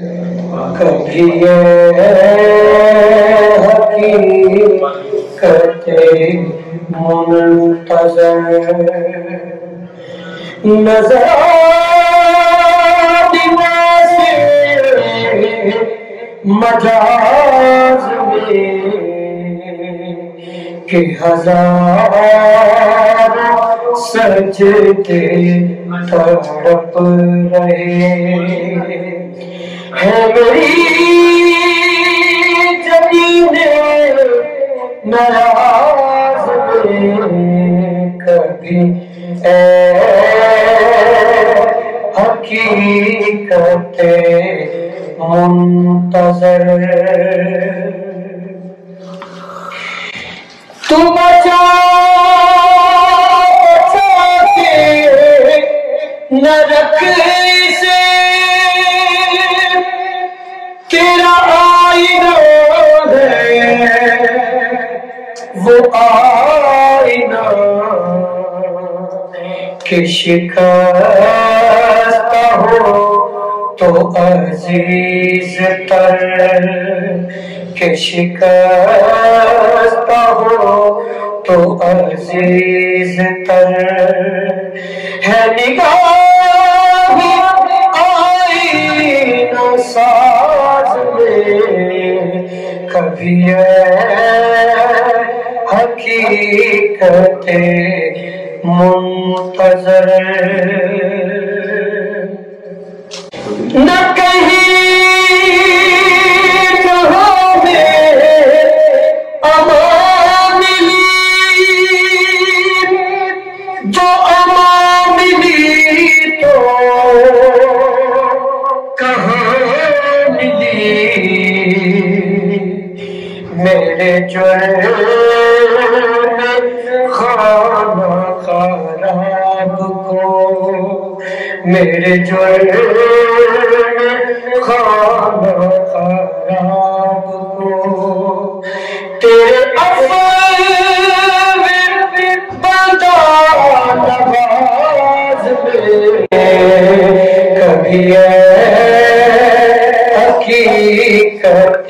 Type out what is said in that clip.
کبھی حقیقت منتظر نظر سے مجاز میں کہ ہزار سجدے تڑپ رہے ہے میری جبین ناز میں کبھی اے حقیقت منتظر تو بچا کے نہ رکھ سے تیرا آئینہ ہے وہ آئینہ کہ شکست ہو تو عزیز تر کہ شکست ہو تو عزیز تر ہے نگاہ آئینہ ساز میں کبھی حقیقت منتظر نہ کہیں جہاں میں امان ملی جو امان ملی تو کہاں ملی میرے جرم خانہ خراب کو میرے جرم خانہ خراب کو تیرے عفو میں بندہ نواز میں کبھی حقیقت